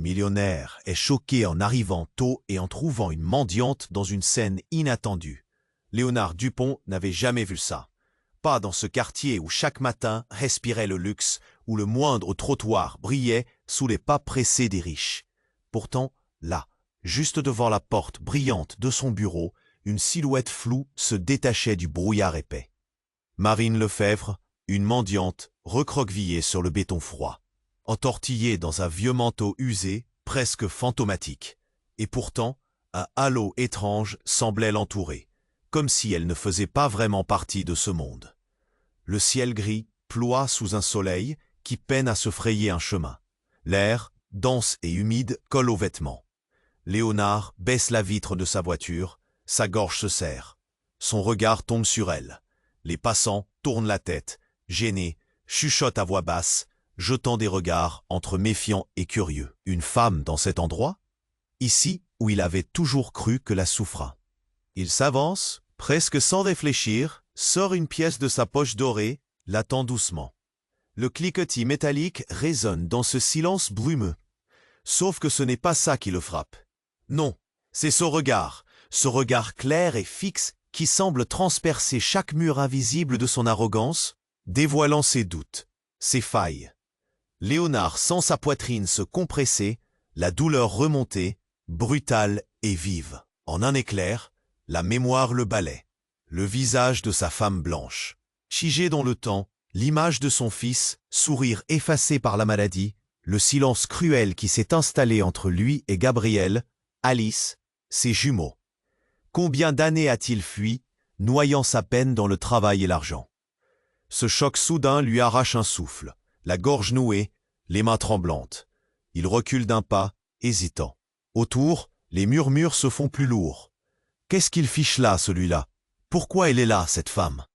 millionnaire est choqué en arrivant tôt et en trouvant une mendiante dans une scène inattendue. Léonard Dupont n'avait jamais vu ça. Pas dans ce quartier où chaque matin respirait le luxe, où le moindre trottoir brillait sous les pas pressés des riches. Pourtant, là, juste devant la porte brillante de son bureau, une silhouette floue se détachait du brouillard épais. Marine Lefebvre, une mendiante, recroquevillée sur le béton froid, entortillée dans un vieux manteau usé, presque fantomatique. Et pourtant, un halo étrange semblait l'entourer, comme si elle ne faisait pas vraiment partie de ce monde. Le ciel gris ploie sous un soleil qui peine à se frayer un chemin. L'air, dense et humide, colle aux vêtements. Léonard baisse la vitre de sa voiture, sa gorge se serre. Son regard tombe sur elle. Les passants tournent la tête, gênés, chuchotent à voix basse, jetant des regards entre méfiants et curieux. Une femme dans cet endroit? Ici où il avait toujours cru que la souffra. Il s'avance, presque sans réfléchir, sort une pièce de sa poche dorée, la tend doucement. Le cliquetis métallique résonne dans ce silence brumeux. Sauf que ce n'est pas ça qui le frappe. Non, c'est ce regard clair et fixe qui semble transpercer chaque mur invisible de son arrogance, dévoilant ses doutes, ses failles. Léonard sent sa poitrine se compresser, la douleur remonter, brutale et vive. En un éclair, la mémoire le balaie. Le visage de sa femme blanche, figé dans le temps, l'image de son fils, sourire effacé par la maladie, le silence cruel qui s'est installé entre lui et Gabrielle, Alice, ses jumeaux. Combien d'années a-t-il fui, noyant sa peine dans le travail et l'argent? Ce choc soudain lui arrache un souffle, la gorge nouée, les mains tremblantes. Il recule d'un pas, hésitant. Autour, les murmures se font plus lourds. Qu'est-ce qu'il fiche là, celui-là? Pourquoi elle est là, cette femme?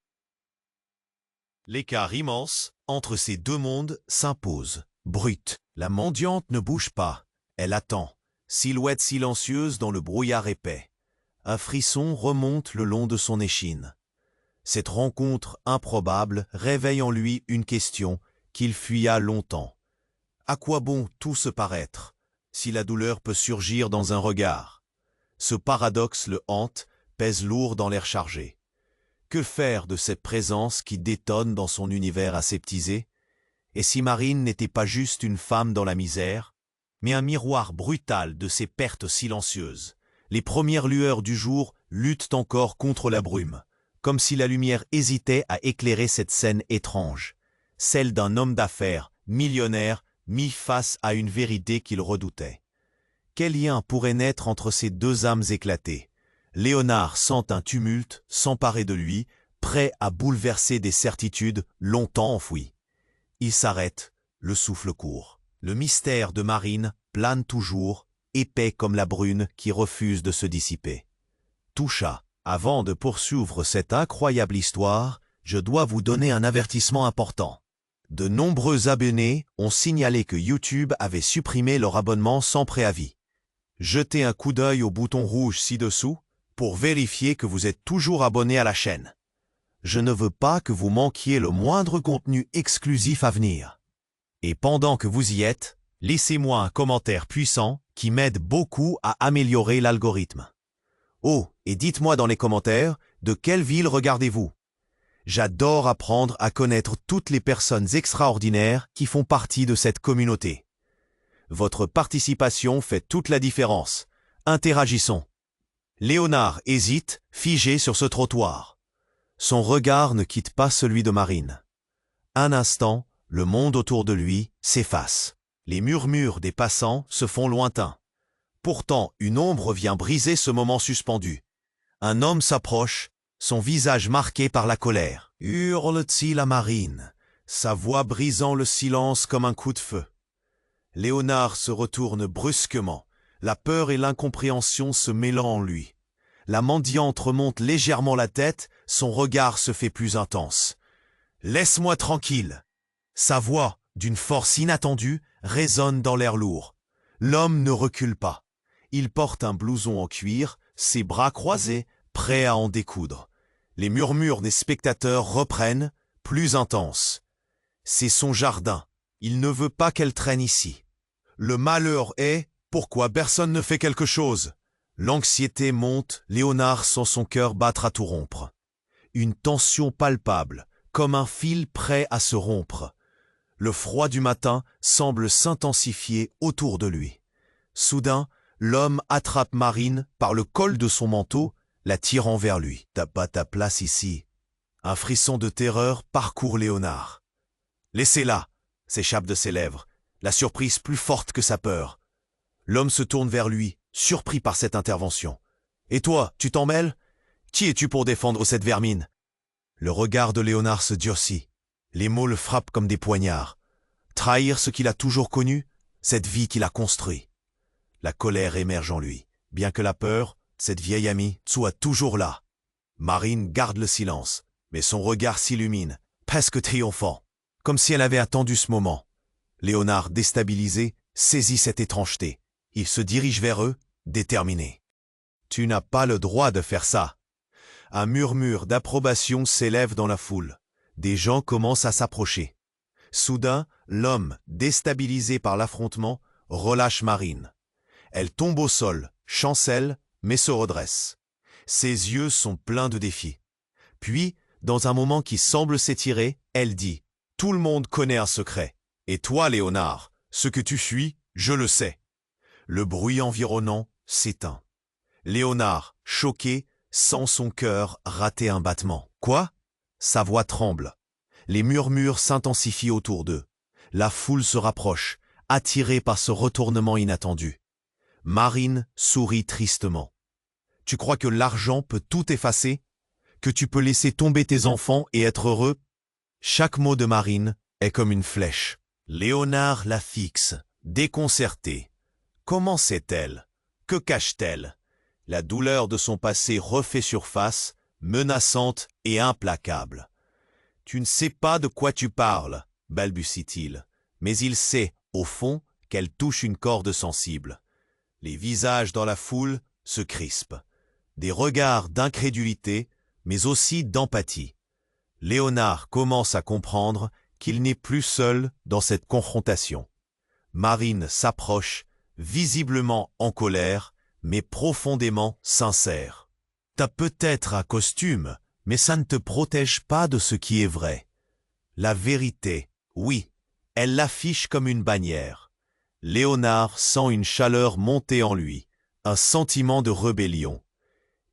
L'écart immense entre ces deux mondes s'impose. Brute, la mendiante ne bouge pas. Elle attend, silhouette silencieuse dans le brouillard épais. Un frisson remonte le long de son échine. Cette rencontre improbable réveille en lui une question qu'il fuya longtemps. À quoi bon tout se paraître, si la douleur peut surgir dans un regard? Ce paradoxe le hante, pèse lourd dans l'air chargé. Que faire de cette présence qui détonne dans son univers aseptisé? Et si Marine n'était pas juste une femme dans la misère, mais un miroir brutal de ses pertes silencieuses? Les premières lueurs du jour luttent encore contre la brume, comme si la lumière hésitait à éclairer cette scène étrange, celle d'un homme d'affaires, millionnaire, mis face à une vérité qu'il redoutait. Quel lien pourrait naître entre ces deux âmes éclatées? Léonard sent un tumulte s'emparer de lui, prêt à bouleverser des certitudes longtemps enfouies. Il s'arrête, le souffle court. Le mystère de Marine plane toujours, épais comme la brune qui refuse de se dissiper. Toucha, avant de poursuivre cette incroyable histoire, je dois vous donner un avertissement important. De nombreux abonnés ont signalé que YouTube avait supprimé leur abonnement sans préavis. Jetez un coup d'œil au bouton rouge ci-dessous pour vérifier que vous êtes toujours abonné à la chaîne. Je ne veux pas que vous manquiez le moindre contenu exclusif à venir. Et pendant que vous y êtes, laissez-moi un commentaire puissant qui m'aide beaucoup à améliorer l'algorithme. Oh, et dites-moi dans les commentaires de quelle ville regardez-vous. J'adore apprendre à connaître toutes les personnes extraordinaires qui font partie de cette communauté. Votre participation fait toute la différence. Interagissons. Léonard hésite, figé sur ce trottoir. Son regard ne quitte pas celui de Marine. Un instant, le monde autour de lui s'efface. Les murmures des passants se font lointains. Pourtant, une ombre vient briser ce moment suspendu. Un homme s'approche, son visage marqué par la colère. Hurle-t-il à Marine, sa voix brisant le silence comme un coup de feu. Léonard se retourne brusquement, la peur et l'incompréhension se mêlant en lui. La mendiante remonte légèrement la tête, son regard se fait plus intense. « Laisse-moi tranquille !» Sa voix, d'une force inattendue, résonne dans l'air lourd. L'homme ne recule pas. Il porte un blouson en cuir, ses bras croisés, prêt à en découdre. Les murmures des spectateurs reprennent, plus intenses. C'est son jardin. Il ne veut pas qu'elle traîne ici. Le malheur est, pourquoi personne ne fait quelque chose? L'anxiété monte, Léonard sent son cœur battre à tout rompre. Une tension palpable, comme un fil prêt à se rompre. Le froid du matin semble s'intensifier autour de lui. Soudain, l'homme attrape Marine par le col de son manteau, la tirant vers lui. « T'as pas ta place ici. » Un frisson de terreur parcourt Léonard. « Laissez-la !» s'échappe de ses lèvres, la surprise plus forte que sa peur. L'homme se tourne vers lui, surpris par cette intervention. « Et toi, tu t'en mêles? Qui es-tu pour défendre cette vermine ?» Le regard de Léonard se durcit. Les mots le frappent comme des poignards. Trahir ce qu'il a toujours connu, cette vie qu'il a construite. La colère émerge en lui, bien que la peur, cette vieille amie, soit toujours là. Marine garde le silence, mais son regard s'illumine, presque triomphant, comme si elle avait attendu ce moment. Léonard, déstabilisé, saisit cette étrangeté. Il se dirige vers eux, déterminé. « Tu n'as pas le droit de faire ça !» Un murmure d'approbation s'élève dans la foule. Des gens commencent à s'approcher. Soudain, l'homme, déstabilisé par l'affrontement, relâche Marine. Elle tombe au sol, chancelle, mais se redresse. Ses yeux sont pleins de défi. Puis, dans un moment qui semble s'étirer, elle dit « Tout le monde connaît un secret. Et toi, Léonard, ce que tu fuis, je le sais. » Le bruit environnant s'éteint. Léonard, choqué, sent son cœur rater un battement. « Quoi ?» Sa voix tremble. Les murmures s'intensifient autour d'eux. La foule se rapproche, attirée par ce retournement inattendu. Marine sourit tristement. « Tu crois que l'argent peut tout effacer? Que tu peux laisser tomber tes enfants et être heureux ?» Chaque mot de Marine est comme une flèche. Léonard la fixe, déconcerté. Comment sait-elle? Que cache-t-elle? La douleur de son passé refait surface, menaçante et implacable. « Tu ne sais pas de quoi tu parles, » balbutie-t-il, mais il sait, au fond, qu'elle touche une corde sensible. Les visages dans la foule se crispent. Des regards d'incrédulité, mais aussi d'empathie. Léonard commence à comprendre qu'il n'est plus seul dans cette confrontation. Marine s'approche, visiblement en colère, mais profondément sincère. « T'as peut-être un costume, mais ça ne te protège pas de ce qui est vrai. La vérité, oui, elle l'affiche comme une bannière. » Léonard sent une chaleur monter en lui, un sentiment de rébellion.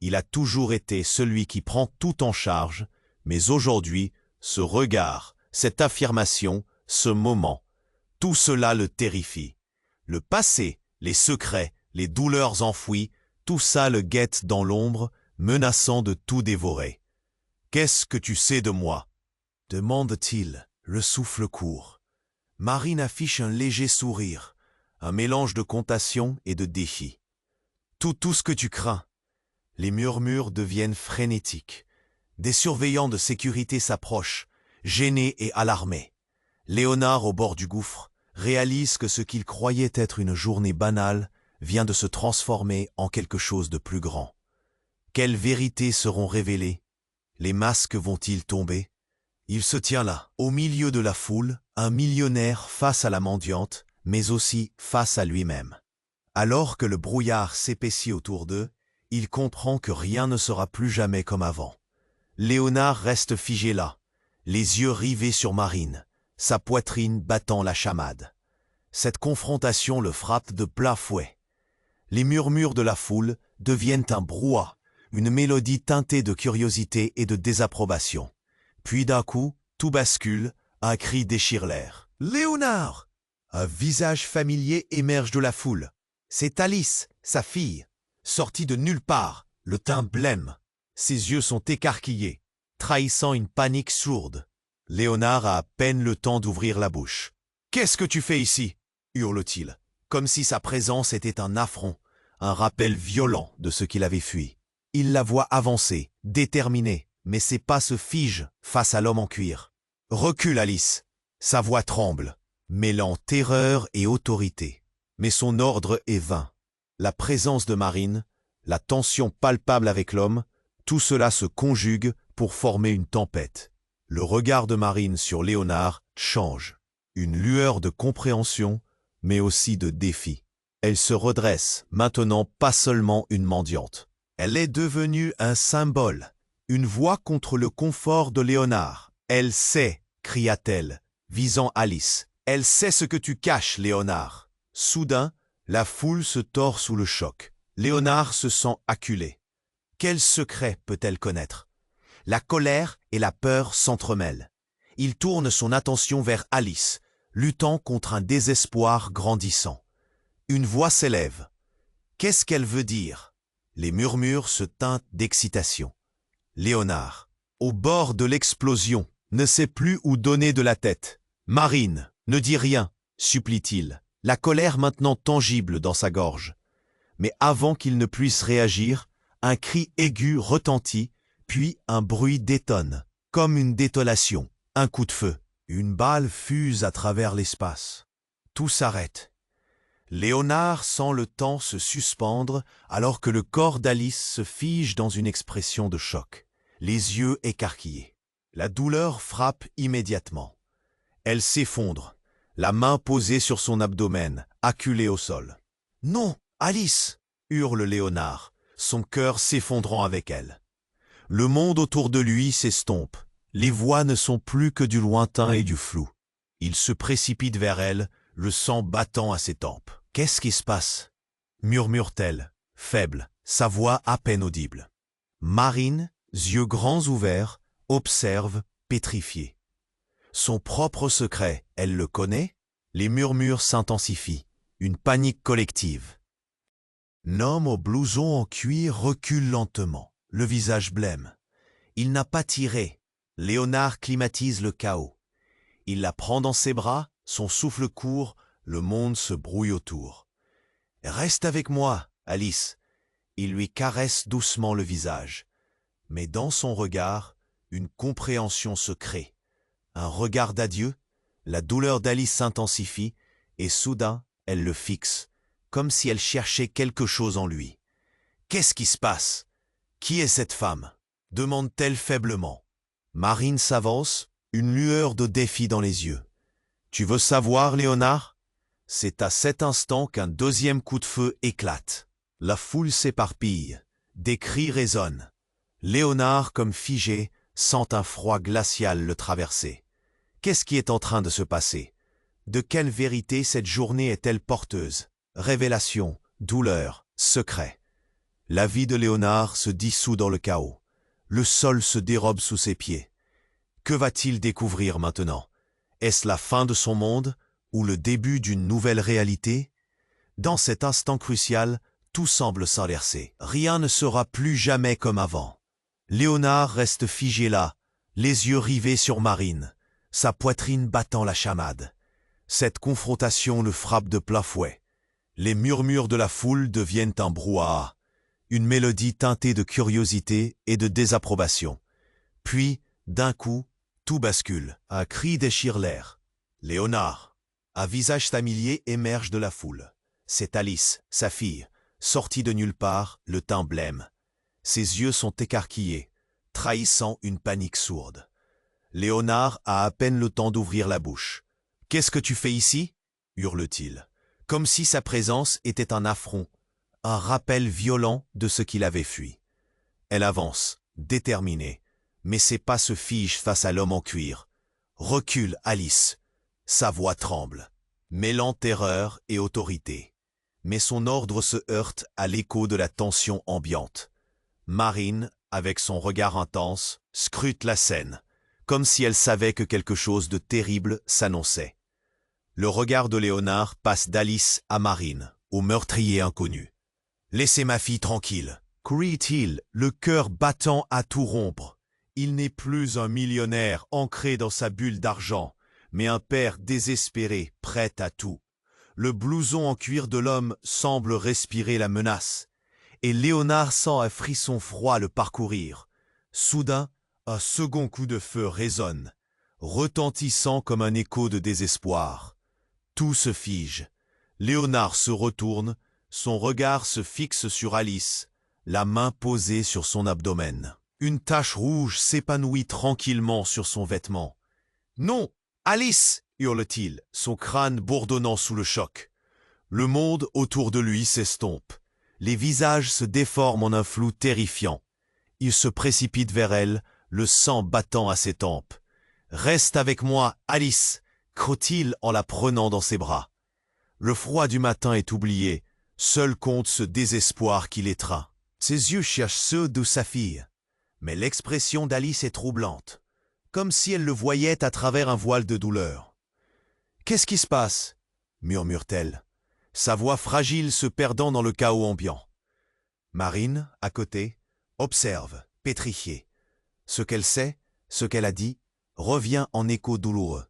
Il a toujours été celui qui prend tout en charge, mais aujourd'hui, ce regard, cette affirmation, ce moment, tout cela le terrifie. Le passé, les secrets, les douleurs enfouies, tout ça le guette dans l'ombre, menaçant de tout dévorer. « Qu'est-ce que tu sais de moi ?» demande-t-il, le souffle court. Marine affiche un léger sourire, un mélange de compassion et de défi. « Tout ce que tu crains. » Les murmures deviennent frénétiques. Des surveillants de sécurité s'approchent, gênés et alarmés. Léonard, au bord du gouffre, réalise que ce qu'il croyait être une journée banale vient de se transformer en quelque chose de plus grand. Quelles vérités seront révélées? Les masques vont-ils tomber? Il se tient là, au milieu de la foule, un millionnaire face à la mendiante, mais aussi face à lui-même. Alors que le brouillard s'épaissit autour d'eux, il comprend que rien ne sera plus jamais comme avant. Léonard reste figé là, les yeux rivés sur Marine, sa poitrine battant la chamade. Cette confrontation le frappe de plein fouet. Les murmures de la foule deviennent un brouhaha, une mélodie teintée de curiosité et de désapprobation. Puis d'un coup, tout bascule, un cri déchire l'air. « Léonard !» Un visage familier émerge de la foule. C'est Alice, sa fille, sortie de nulle part, le teint blême. Ses yeux sont écarquillés, trahissant une panique sourde. Léonard a à peine le temps d'ouvrir la bouche. « Qu'est-ce que tu fais ici ?» hurle-t-il, comme si sa présence était un affront, un rappel violent de ce qu'il avait fui. Il la voit avancer, déterminée, mais ses pas se figent face à l'homme en cuir. « Recule, Alice !» Sa voix tremble, mêlant terreur et autorité. Mais son ordre est vain. La présence de Marine, la tension palpable avec l'homme, tout cela se conjugue pour former une tempête. Le regard de Marine sur Léonard change. Une lueur de compréhension, mais aussi de défi. Elle se redresse, maintenant pas seulement une mendiante. Elle est devenue un symbole, une voix contre le confort de Léonard. « Elle sait !» cria-t-elle, visant Alice. « Elle sait ce que tu caches, Léonard !» Soudain, la foule se tord sous le choc. Léonard se sent acculé. Quel secret peut-elle connaître? La colère et la peur s'entremêlent. Il tourne son attention vers Alice, luttant contre un désespoir grandissant. Une voix s'élève. Qu'est-ce qu'elle veut dire? Les murmures se teintent d'excitation. Léonard, au bord de l'explosion, ne sait plus où donner de la tête. « Marine, ne dis rien !» supplie-t-il, la colère maintenant tangible dans sa gorge. Mais avant qu'il ne puisse réagir, un cri aigu retentit, puis un bruit détonne, comme une détonation, un coup de feu. Une balle fuse à travers l'espace. Tout s'arrête. Léonard sent le temps se suspendre alors que le corps d'Alice se fige dans une expression de choc, les yeux écarquillés. La douleur frappe immédiatement. Elle s'effondre, la main posée sur son abdomen, acculée au sol. « Non, Alice !» hurle Léonard, son cœur s'effondrant avec elle. Le monde autour de lui s'estompe. Les voix ne sont plus que du lointain et du flou. Il se précipite vers elle, le sang battant à ses tempes. « Qu'est-ce qui se passe ?» murmure-t-elle, faible, sa voix à peine audible. Marine, yeux grands ouverts, observe, pétrifiée. Son propre secret, elle le connaît? Les murmures s'intensifient, une panique collective. L'homme au blouson en cuir recule lentement, le visage blême. Il n'a pas tiré. Léonard climatise le chaos. Il la prend dans ses bras, son souffle court, le monde se brouille autour. « Reste avec moi, Alice !» Il lui caresse doucement le visage. Mais dans son regard, une compréhension se crée. Un regard d'adieu, la douleur d'Alice s'intensifie, et soudain, elle le fixe, comme si elle cherchait quelque chose en lui. « Qu'est-ce qui se passe? Qui est cette femme ?» demande-t-elle faiblement. Marine s'avance, une lueur de défi dans les yeux. « Tu veux savoir, Léonard ?» C'est à cet instant qu'un deuxième coup de feu éclate. La foule s'éparpille, des cris résonnent. Léonard, comme figé, sent un froid glacial le traverser. Qu'est-ce qui est en train de se passer? De quelle vérité cette journée est-elle porteuse? Révélation, douleur, secret. La vie de Léonard se dissout dans le chaos. Le sol se dérobe sous ses pieds. Que va-t-il découvrir maintenant? Est-ce la fin de son monde ou le début d'une nouvelle réalité? Dans cet instant crucial, tout semble s'inverser. Rien ne sera plus jamais comme avant. Léonard reste figé là, les yeux rivés sur Marine, sa poitrine battant la chamade. Cette confrontation le frappe de plein fouet. Les murmures de la foule deviennent un brouhaha, une mélodie teintée de curiosité et de désapprobation. Puis, d'un coup, tout bascule. Un cri déchire l'air. Léonard, un visage familier émerge de la foule. C'est Alice, sa fille, sortie de nulle part, le teint blême. Ses yeux sont écarquillés, trahissant une panique sourde. Léonard a à peine le temps d'ouvrir la bouche. « Qu'est-ce que tu fais ici ?» hurle-t-il, comme si sa présence était un affront, un rappel violent de ce qu'il avait fui. Elle avance, déterminée, mais ses pas se figent face à l'homme en cuir. « Recule, Alice !» Sa voix tremble, mêlant terreur et autorité. Mais son ordre se heurte à l'écho de la tension ambiante. Marine, avec son regard intense, scrute la scène, comme si elle savait que quelque chose de terrible s'annonçait. Le regard de Léonard passe d'Alice à Marine, au meurtrier inconnu. « Laissez ma fille tranquille !» crie-t-il, le cœur battant à tout rompre. Il n'est plus un millionnaire ancré dans sa bulle d'argent, mais un père désespéré, prêt à tout. Le blouson en cuir de l'homme semble respirer la menace, et Léonard sent un frisson froid le parcourir. Soudain, un second coup de feu résonne, retentissant comme un écho de désespoir. Tout se fige. Léonard se retourne, son regard se fixe sur Alice, la main posée sur son abdomen. Une tache rouge s'épanouit tranquillement sur son vêtement. « Non, Alice !» hurle-t-il, son crâne bourdonnant sous le choc. Le monde autour de lui s'estompe. Les visages se déforment en un flou terrifiant. Il se précipite vers elle, le sang battant à ses tempes. « Reste avec moi, Alice !» croit-il en la prenant dans ses bras. Le froid du matin est oublié, seul compte ce désespoir qui l'étreint. Ses yeux cherchent ceux de sa fille, mais l'expression d'Alice est troublante, comme si elle le voyait à travers un voile de douleur. « Qu'est-ce qui se passe ?» murmure-t-elle, sa voix fragile se perdant dans le chaos ambiant. Marine, à côté, observe, pétrifiée. Ce qu'elle sait, ce qu'elle a dit, revient en écho douloureux.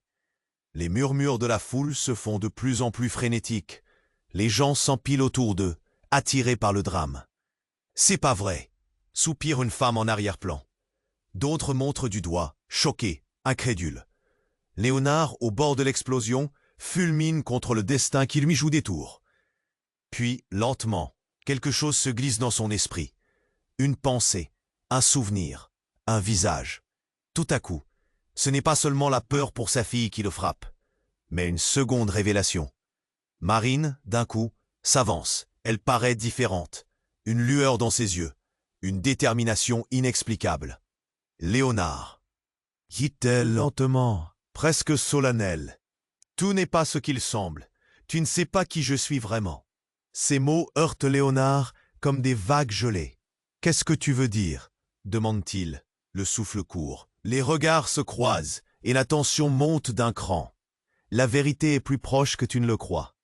Les murmures de la foule se font de plus en plus frénétiques. Les gens s'empilent autour d'eux, attirés par le drame. « C'est pas vrai !» soupire une femme en arrière-plan. D'autres montrent du doigt, choqués, incrédules. Léonard, au bord de l'explosion, fulmine contre le destin qui lui joue des tours. Puis, lentement, quelque chose se glisse dans son esprit. Une pensée, un souvenir, un visage. Tout à coup, ce n'est pas seulement la peur pour sa fille qui le frappe, mais une seconde révélation. Marine, d'un coup, s'avance. Elle paraît différente. Une lueur dans ses yeux. Une détermination inexplicable. Léonard, dit-elle lentement, presque solennelle. Tout n'est pas ce qu'il semble. Tu ne sais pas qui je suis vraiment. Ces mots heurtent Léonard comme des vagues gelées. Qu'est-ce que tu veux dire ? Demande-t-il, le souffle court. Les regards se croisent et la tension monte d'un cran. La vérité est plus proche que tu ne le crois.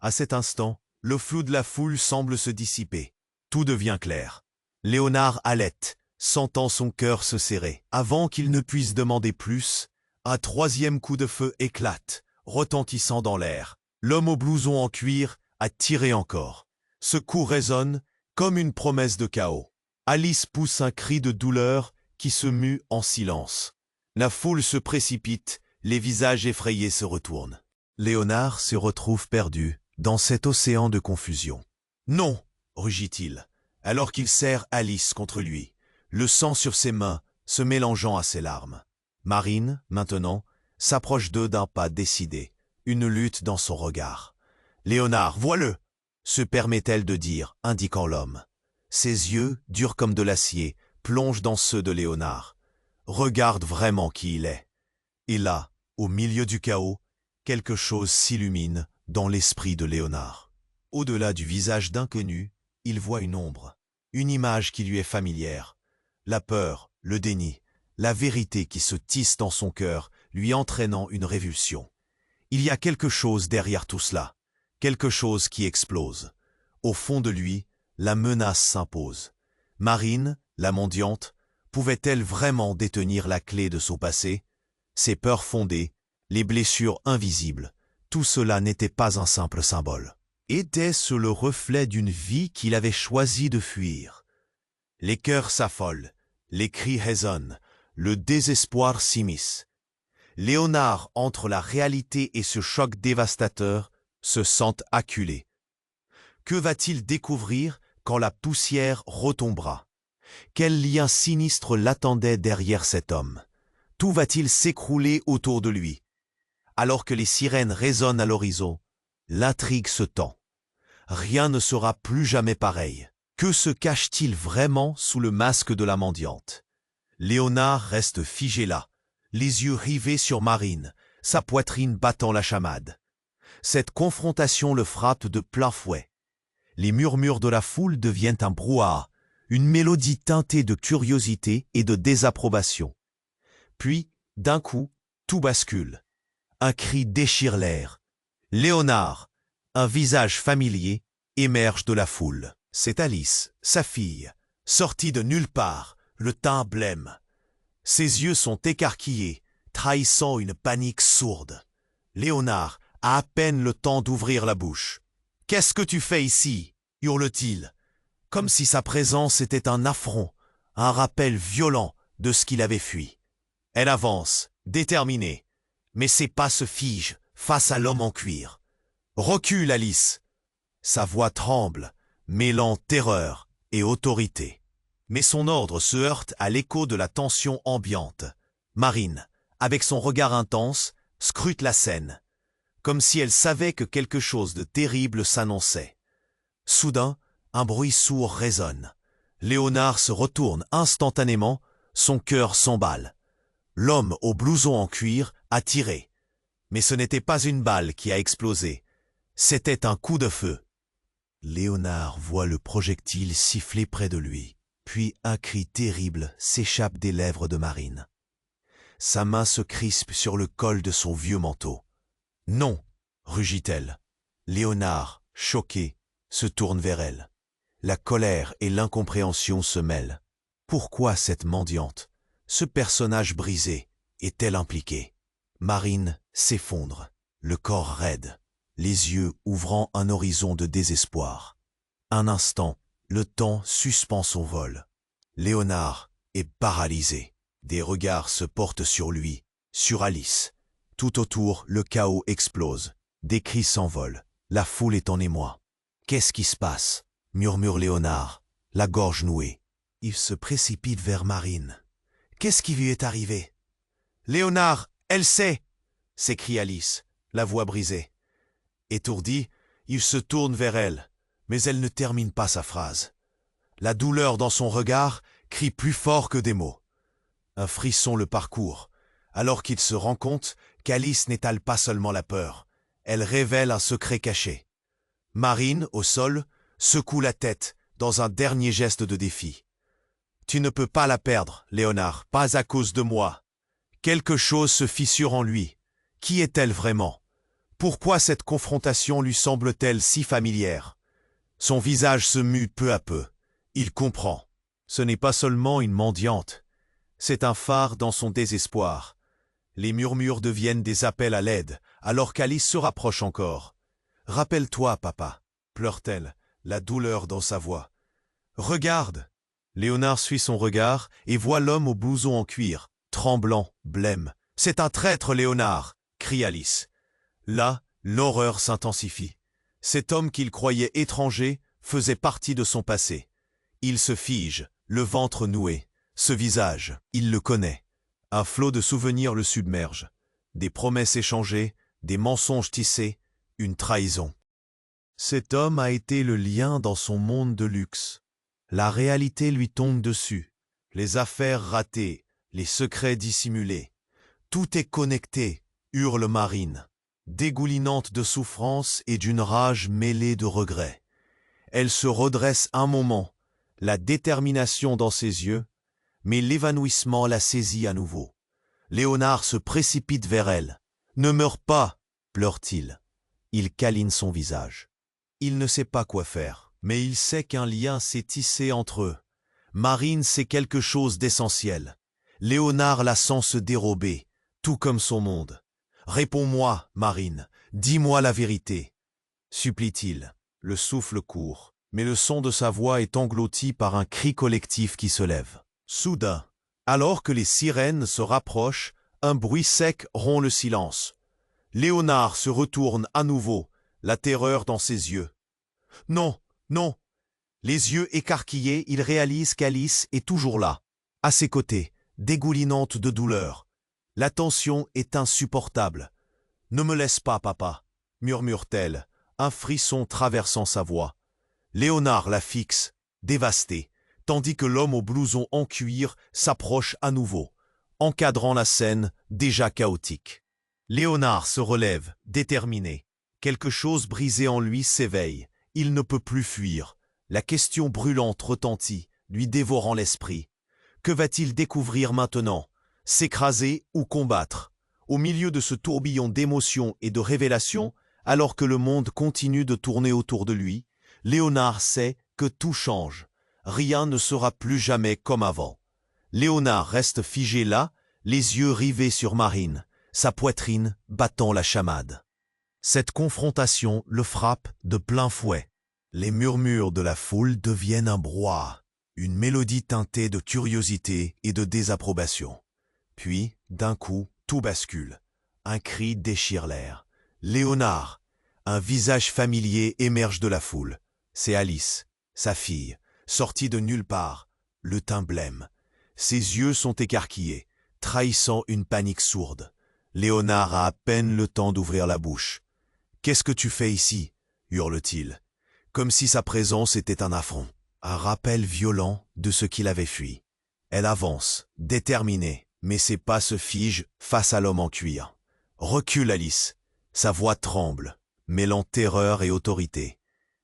À cet instant, le flou de la foule semble se dissiper. Tout devient clair. Léonard halète, sentant son cœur se serrer. Avant qu'il ne puisse demander plus, un troisième coup de feu éclate, retentissant dans l'air. L'homme au blouson en cuir a tiré encore. Ce coup résonne comme une promesse de chaos. Alice pousse un cri de douleur qui se mue en silence. La foule se précipite, les visages effrayés se retournent. Léonard se retrouve perdu dans cet océan de confusion. « Non !» rugit-il, alors qu'il serre Alice contre lui, le sang sur ses mains se mélangeant à ses larmes. Marine, maintenant, s'approche d'eux d'un pas décidé, une lutte dans son regard. « Léonard, vois-le !» se permet-elle de dire, indiquant l'homme. Ses yeux, durs comme de l'acier, plongent dans ceux de Léonard. Regarde vraiment qui il est. Et là, au milieu du chaos, quelque chose s'illumine dans l'esprit de Léonard. Au-delà du visage d'inconnu, il voit une ombre, une image qui lui est familière. La peur, le déni, la vérité qui se tisse dans son cœur, lui entraînant une révulsion. Il y a quelque chose derrière tout cela, quelque chose qui explose. Au fond de lui, la menace s'impose. Marine, la mendiante, pouvait-elle vraiment détenir la clé de son passé? Ses peurs fondées, les blessures invisibles, tout cela n'était pas un simple symbole. Était-ce le reflet d'une vie qu'il avait choisi de fuir? Les cœurs s'affolent, les cris résonnent, le désespoir s'immisce. Léonard, entre la réalité et ce choc dévastateur, se sent acculé. Que va-t-il découvrir quand la poussière retombera? Quel lien sinistre l'attendait derrière cet homme? Tout va-t-il s'écrouler autour de lui? Alors que les sirènes résonnent à l'horizon, l'intrigue se tend. Rien ne sera plus jamais pareil. Que se cache-t-il vraiment sous le masque de la mendiante? Léonard reste figé là, les yeux rivés sur Marine, sa poitrine battant la chamade. Cette confrontation le frappe de plein fouet. Les murmures de la foule deviennent un brouhaha, une mélodie teintée de curiosité et de désapprobation. Puis, d'un coup, tout bascule. Un cri déchire l'air. Léonard, un visage familier, émerge de la foule. C'est Alice, sa fille, sortie de nulle part, le teint blême. Ses yeux sont écarquillés, trahissant une panique sourde. Léonard a à peine le temps d'ouvrir la bouche. « Qu'est-ce que tu fais ici ?» hurle-t-il, comme si sa présence était un affront, un rappel violent de ce qu'il avait fui. Elle avance, déterminée, mais ses pas se figent face à l'homme en cuir. « Recule, Alice !» Sa voix tremble, mêlant terreur et autorité. Mais son ordre se heurte à l'écho de la tension ambiante. Marine, avec son regard intense, scrute la scène. comme si elle savait que quelque chose de terrible s'annonçait. Soudain, un bruit sourd résonne. Léonard se retourne instantanément, son cœur s'emballe. L'homme au blouson en cuir a tiré. Mais ce n'était pas une balle qui a explosé, c'était un coup de feu. Léonard voit le projectile siffler près de lui, puis un cri terrible s'échappe des lèvres de Marine. Sa main se crispe sur le col de son vieux manteau. « Non !» rugit-elle. Léonard, choqué, se tourne vers elle. La colère et l'incompréhension se mêlent. Pourquoi cette mendiante, ce personnage brisé, est-elle impliquée? Marine s'effondre, le corps raide, les yeux ouvrant un horizon de désespoir. Un instant, le temps suspend son vol. Léonard est paralysé. Des regards se portent sur lui, sur Alice. Tout autour, le chaos explose. Des cris s'envolent. La foule est en émoi. « Qu'est-ce qui se passe ?» murmure Léonard, la gorge nouée. Il se précipite vers Marine. « Qu'est-ce qui lui est arrivé ?»« Léonard, elle sait !» s'écrie Alice, la voix brisée. Étourdi, il se tourne vers elle, mais elle ne termine pas sa phrase. La douleur dans son regard crie plus fort que des mots. Un frisson le parcourt, alors qu'il se rend compte qu'Alice n'étale pas seulement la peur, elle révèle un secret caché. Marine, au sol, secoue la tête dans un dernier geste de défi. « Tu ne peux pas la perdre, Léonard, pas à cause de moi. » Quelque chose se fissure en lui. Qui est-elle vraiment? Pourquoi cette confrontation lui semble-t-elle si familière? Son visage se mue peu à peu. Il comprend. Ce n'est pas seulement une mendiante. C'est un phare dans son désespoir. Les murmures deviennent des appels à l'aide, alors qu'Alice se rapproche encore. « Rappelle-toi, papa », pleure-t-elle, la douleur dans sa voix. « Regarde !» Léonard suit son regard et voit l'homme au blouson en cuir, tremblant, blême. « C'est un traître, Léonard !» crie Alice. Là, l'horreur s'intensifie. Cet homme qu'il croyait étranger faisait partie de son passé. Il se fige, le ventre noué. Ce visage, il le connaît. Un flot de souvenirs le submerge. Des promesses échangées, des mensonges tissés, une trahison. Cet homme a été le lien dans son monde de luxe. La réalité lui tombe dessus. Les affaires ratées, les secrets dissimulés. Tout est connecté, hurle Marine, dégoulinante de souffrance et d'une rage mêlée de regret. Elle se redresse un moment, la détermination dans ses yeux, mais l'évanouissement la saisit à nouveau. Léonard se précipite vers elle. « Ne meurs pas !» pleure-t-il. Il câline son visage. Il ne sait pas quoi faire, mais il sait qu'un lien s'est tissé entre eux. Marine sait quelque chose d'essentiel. Léonard la sent se dérober, tout comme son monde. « Réponds-moi, Marine, dis-moi la vérité !» supplie-t-il. Le souffle court, mais le son de sa voix est englouti par un cri collectif qui se lève. Soudain, alors que les sirènes se rapprochent, un bruit sec rompt le silence. Léonard se retourne à nouveau, la terreur dans ses yeux. « Non, non !» Les yeux écarquillés, il réalise qu'Alice est toujours là, à ses côtés, dégoulinante de douleur. La tension est insupportable. « Ne me laisse pas, papa !» murmure-t-elle, un frisson traversant sa voix. Léonard la fixe, dévasté, tandis que l'homme au blouson en cuir s'approche à nouveau, encadrant la scène déjà chaotique. Léonard se relève, déterminé. Quelque chose brisé en lui s'éveille. Il ne peut plus fuir. La question brûlante retentit, lui dévorant l'esprit. Que va-t-il découvrir maintenant? S'écraser ou combattre? Au milieu de ce tourbillon d'émotions et de révélations, alors que le monde continue de tourner autour de lui, Léonard sait que tout change. Rien ne sera plus jamais comme avant. Léonard reste figé là, les yeux rivés sur Marine, sa poitrine battant la chamade. Cette confrontation le frappe de plein fouet. Les murmures de la foule deviennent un brouhaha, une mélodie teintée de curiosité et de désapprobation. Puis, d'un coup, tout bascule. Un cri déchire l'air. « Léonard !» Un visage familier émerge de la foule. C'est Alice, sa fille, sortie de nulle part, le teint blême. Ses yeux sont écarquillés, trahissant une panique sourde. Léonard a à peine le temps d'ouvrir la bouche. Qu'est-ce que tu fais ici? Hurle-t-il, comme si sa présence était un affront, un rappel violent de ce qu'il avait fui. Elle avance, déterminée, mais ses pas se figent face à l'homme en cuir. Recule Alice. Sa voix tremble, mêlant terreur et autorité.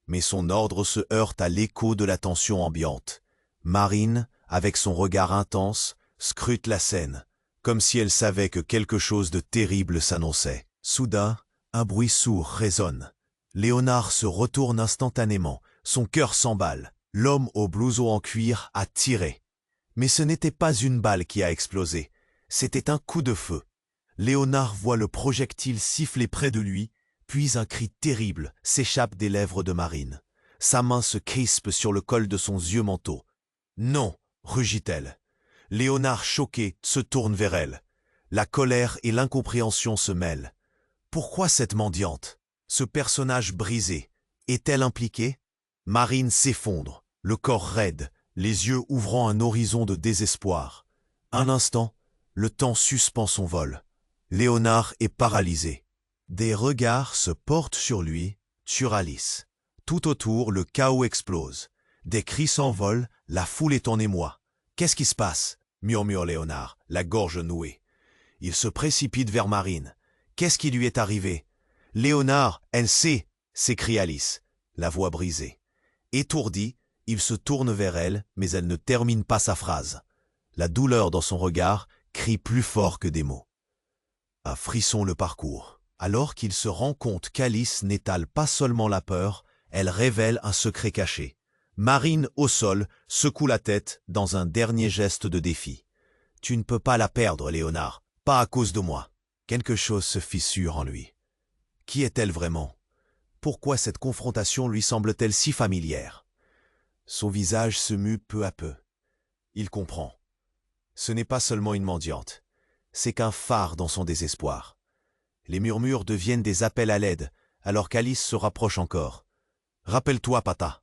Mais son ordre se heurte à l'écho de la tension ambiante. Marine, avec son regard intense, scrute la scène, comme si elle savait que quelque chose de terrible s'annonçait. Soudain, un bruit sourd résonne. Léonard se retourne instantanément, son cœur s'emballe. L'homme au blouson en cuir a tiré. Mais ce n'était pas une balle qui a explosé, c'était un coup de feu. Léonard voit le projectile siffler près de lui, puis un cri terrible s'échappe des lèvres de Marine. Sa main se crispe sur le col de son vieux manteau. « Non !» rugit-elle. Léonard, choqué, se tourne vers elle. La colère et l'incompréhension se mêlent. Pourquoi cette mendiante? Ce personnage brisé, est-elle impliquée? Marine s'effondre, le corps raide, les yeux ouvrant un horizon de désespoir. Un instant, le temps suspend son vol. Léonard est paralysé. Des regards se portent sur lui, sur Alice. Tout autour, le chaos explose. Des cris s'envolent, la foule est en émoi. « Qu'est-ce qui se passe ?» murmure Léonard, la gorge nouée. Il se précipite vers Marine. « Qu'est-ce qui lui est arrivé ?»« Léonard, elle sait !» s'écrie Alice, la voix brisée. Étourdi, il se tourne vers elle, mais elle ne termine pas sa phrase. La douleur dans son regard crie plus fort que des mots. Un frisson le parcourt, alors qu'il se rend compte qu'Alice n'étale pas seulement la peur, elle révèle un secret caché. Marine, au sol, secoue la tête dans un dernier geste de défi. « Tu ne peux pas la perdre, Léonard, pas à cause de moi. » Quelque chose se fissure en lui. Qui est-elle vraiment? Pourquoi cette confrontation lui semble-t-elle si familière? Son visage se mue peu à peu. Il comprend. Ce n'est pas seulement une mendiante, c'est qu'un phare dans son désespoir. Les murmures deviennent des appels à l'aide, alors qu'Alice se rapproche encore. « Rappelle-toi, Pata !»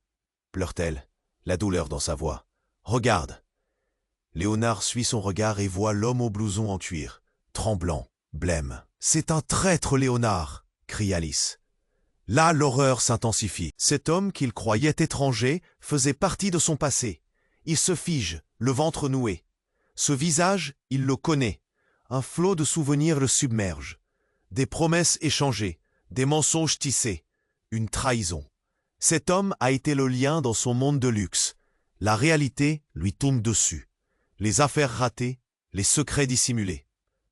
pleure-t-elle, la douleur dans sa voix. « Regarde !» Léonard suit son regard et voit l'homme au blouson en cuir, tremblant, blême. « C'est un traître, Léonard !» crie Alice. Là, l'horreur s'intensifie. Cet homme qu'il croyait étranger faisait partie de son passé. Il se fige, le ventre noué. Ce visage, il le connaît. Un flot de souvenirs le submerge. Des promesses échangées, des mensonges tissés, une trahison. Cet homme a été le lien dans son monde de luxe. La réalité lui tombe dessus. Les affaires ratées, les secrets dissimulés.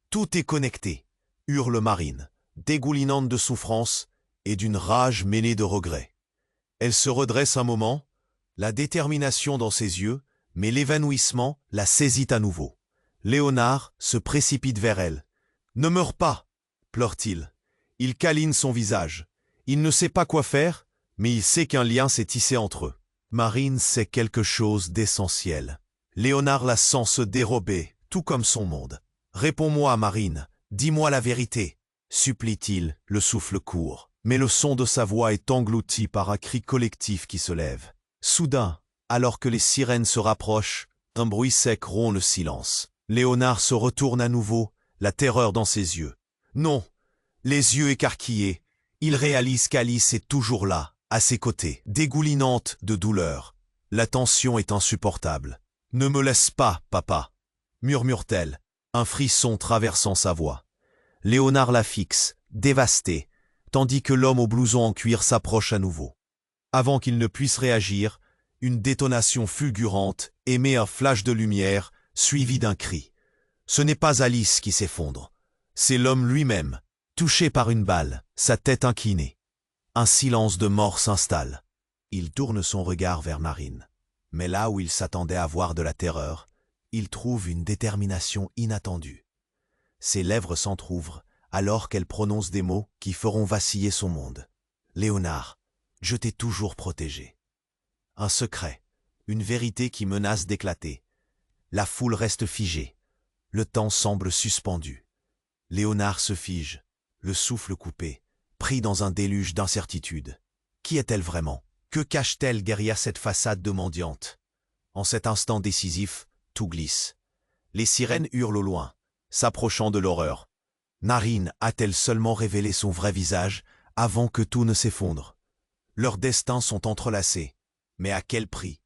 Tout est connecté, hurle Marine, dégoulinante de souffrance et d'une rage mêlée de regret. Elle se redresse un moment, la détermination dans ses yeux, mais l'évanouissement la saisit à nouveau. Léonard se précipite vers elle. « Ne meurs pas !» pleure-t-il. Il câline son visage. Il ne sait pas quoi faire, mais il sait qu'un lien s'est tissé entre eux. Marine sait quelque chose d'essentiel. Léonard la sent se dérober, tout comme son monde. « Réponds-moi, Marine, dis-moi la vérité !» supplie-t-il, le souffle court. Mais le son de sa voix est englouti par un cri collectif qui se lève. Soudain, alors que les sirènes se rapprochent, un bruit sec rompt le silence. Léonard se retourne à nouveau, la terreur dans ses yeux. Non, les yeux écarquillés, il réalise qu'Alice est toujours là, à ses côtés, dégoulinante de douleur. La tension est insupportable. « Ne me laisse pas, papa !» murmure-t-elle, un frisson traversant sa voix. Léonard la fixe, dévasté, tandis que l'homme au blouson en cuir s'approche à nouveau. Avant qu'il ne puisse réagir, une détonation fulgurante émet un flash de lumière, suivi d'un cri. Ce n'est pas Alice qui s'effondre, c'est l'homme lui-même, touché par une balle, sa tête inclinée. Un silence de mort s'installe. Il tourne son regard vers Marine. Mais là où il s'attendait à voir de la terreur, il trouve une détermination inattendue. Ses lèvres s'entr'ouvrent, alors qu'elle prononce des mots qui feront vaciller son monde. « Léonard, je t'ai toujours protégé. » Un secret, une vérité qui menace d'éclater. La foule reste figée. Le temps semble suspendu. Léonard se fige, le souffle coupé, pris dans un déluge d'incertitude. Qui est-elle vraiment? Que cache-t-elle derrière cette façade de mendiante? En cet instant décisif, tout glisse. Les sirènes hurlent au loin, s'approchant de l'horreur. Marine a-t-elle seulement révélé son vrai visage avant que tout ne s'effondre. Leurs destins sont entrelacés, mais à quel prix?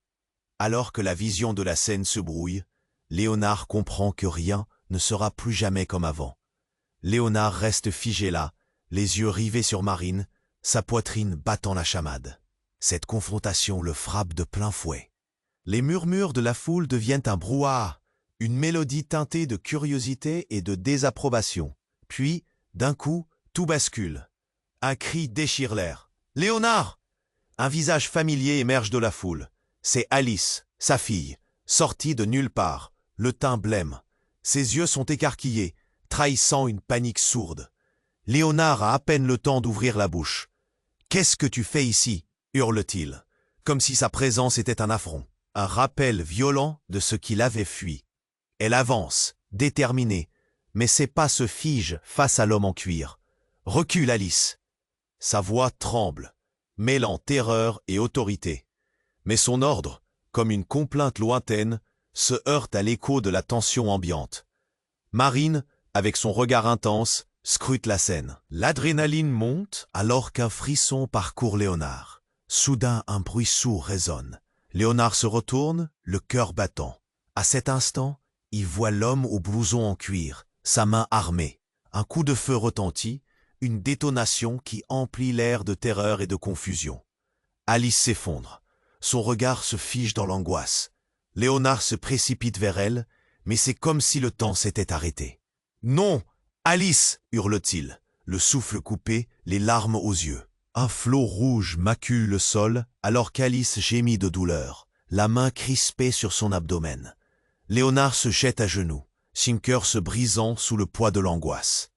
Alors que la vision de la scène se brouille, Léonard comprend que rien ne sera plus jamais comme avant. Léonard reste figé là, les yeux rivés sur Marine, sa poitrine battant la chamade. Cette confrontation le frappe de plein fouet. Les murmures de la foule deviennent un brouhaha, une mélodie teintée de curiosité et de désapprobation. Puis, d'un coup, tout bascule. Un cri déchire l'air. « Léonard !» Un visage familier émerge de la foule. C'est Alice, sa fille, sortie de nulle part, le teint blême. Ses yeux sont écarquillés, trahissant une panique sourde. Léonard a à peine le temps d'ouvrir la bouche. « Qu'est-ce que tu fais ici ?» hurle-t-il, comme si sa présence était un affront, un rappel violent de ce qu'il avait fui. Elle avance, déterminée, mais ses pas se figent face à l'homme en cuir. « Recule, Alice !» Sa voix tremble, mêlant terreur et autorité. Mais son ordre, comme une complainte lointaine, se heurte à l'écho de la tension ambiante. Marine, avec son regard intense, scrute la scène. L'adrénaline monte alors qu'un frisson parcourt Léonard. Soudain, un bruit sourd résonne. Léonard se retourne, le cœur battant. À cet instant, il voit l'homme au blouson en cuir, sa main armée. Un coup de feu retentit, une détonation qui emplit l'air de terreur et de confusion. Alice s'effondre. Son regard se fige dans l'angoisse. Léonard se précipite vers elle, mais c'est comme si le temps s'était arrêté. « Non, Alice !» hurle-t-il, le souffle coupé, les larmes aux yeux. Un flot rouge macule le sol alors qu'Alice gémit de douleur, la main crispée sur son abdomen. Léonard se jette à genoux, son cœur se brisant sous le poids de l'angoisse.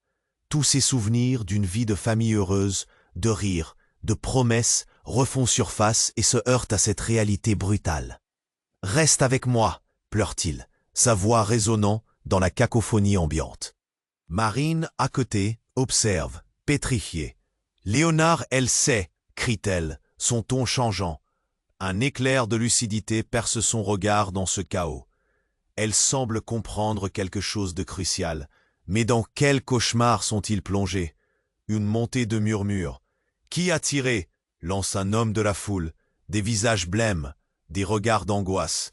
Tous ses souvenirs d'une vie de famille heureuse, de rires, de promesses, refont surface et se heurtent à cette réalité brutale. « Reste avec moi !» pleure-t-il, sa voix résonnant dans la cacophonie ambiante. Marine, à côté, observe, pétrifiée. « Léonard, elle sait !» crie-t-elle, son ton changeant. Un éclair de lucidité perce son regard dans ce chaos. Elle semble comprendre quelque chose de crucial. Mais dans quel cauchemar sont-ils plongés? Une montée de murmures. « Qui a tiré ?» lance un homme de la foule. Des visages blêmes, des regards d'angoisse.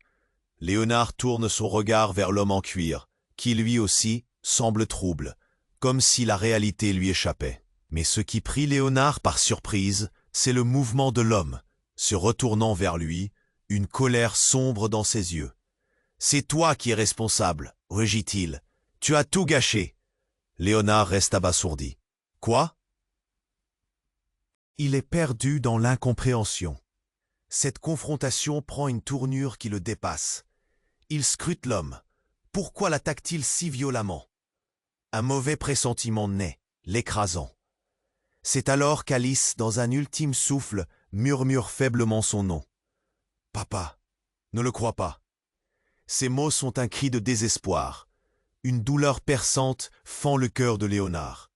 Léonard tourne son regard vers l'homme en cuir, qui lui aussi semble trouble, comme si la réalité lui échappait. Mais ce qui prit Léonard par surprise, c'est le mouvement de l'homme, se retournant vers lui, une colère sombre dans ses yeux. « C'est toi qui es responsable, rugit-il. Tu as tout gâché. » Léonard reste abasourdi. « Quoi ?» Il est perdu dans l'incompréhension. Cette confrontation prend une tournure qui le dépasse. Il scrute l'homme. Pourquoi l'attaque-t-il si violemment? Un mauvais pressentiment naît, l'écrasant. C'est alors qu'Alice, dans un ultime souffle, murmure faiblement son nom. « Papa, ne le crois pas. » Ces mots sont un cri de désespoir. Une douleur perçante fend le cœur de Léonard.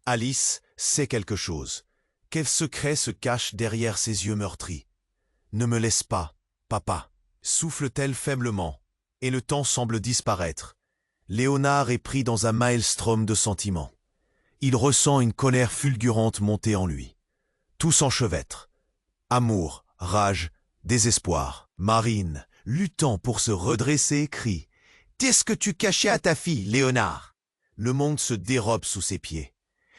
Alice sait quelque chose. Quel secret se cache derrière ses yeux meurtris? « Ne me laisse pas, papa !» souffle-t-elle faiblement, et le temps semble disparaître. Léonard est pris dans un maelstrom de sentiments. Il ressent une colère fulgurante monter en lui. Tout s'enchevêtre. Amour, rage, désespoir. Marine, luttant pour se redresser, crie « Qu'est-ce que tu cachais à ta fille, Léonard ?» Le monde se dérobe sous ses pieds.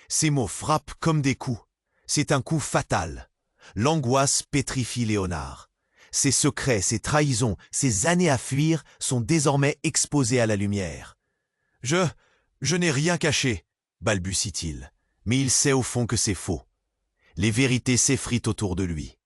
Ces mots frappent comme des coups. C'est un coup fatal. L'angoisse pétrifie Léonard. Ses secrets, ses trahisons, ses années à fuir sont désormais exposés à la lumière. « Je n'ai rien caché !» balbutie-t-il. Mais il sait au fond que c'est faux. Les vérités s'effritent autour de lui.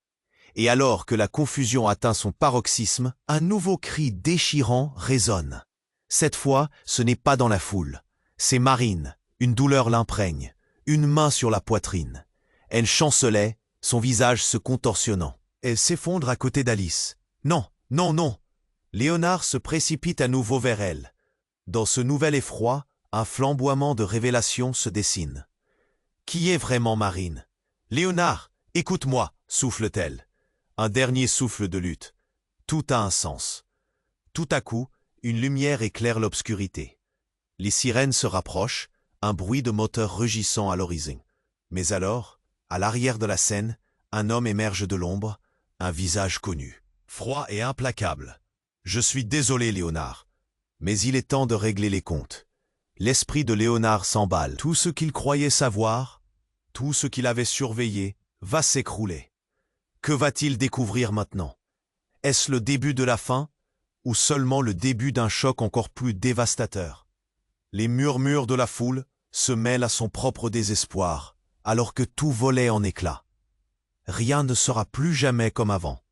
Et alors que la confusion atteint son paroxysme, un nouveau cri déchirant résonne. Cette fois, ce n'est pas dans la foule. C'est Marine. Une douleur l'imprègne. Une main sur la poitrine. Elle chancelait, son visage se contorsionnant. Elle s'effondre à côté d'Alice. « Non, non, non !» Léonard se précipite à nouveau vers elle. Dans ce nouvel effroi, un flamboiement de révélation se dessine. Qui est vraiment Marine? « Léonard, écoute-moi !» souffle-t-elle. Un dernier souffle de lutte. Tout a un sens. Tout à coup, une lumière éclaire l'obscurité. Les sirènes se rapprochent, un bruit de moteur rugissant à l'horizon. Mais alors, À l'arrière de la scène, un homme émerge de l'ombre, un visage connu. Froid et implacable. Je suis désolé, Léonard. Mais il est temps de régler les comptes. L'esprit de Léonard s'emballe. Tout ce qu'il croyait savoir, tout ce qu'il avait surveillé, va s'écrouler. Que va-t-il découvrir maintenant? Est-ce le début de la fin, ou seulement le début d'un choc encore plus dévastateur? Les murmures de la foule se mêlent à son propre désespoir, alors que tout volait en éclats. Rien ne sera plus jamais comme avant.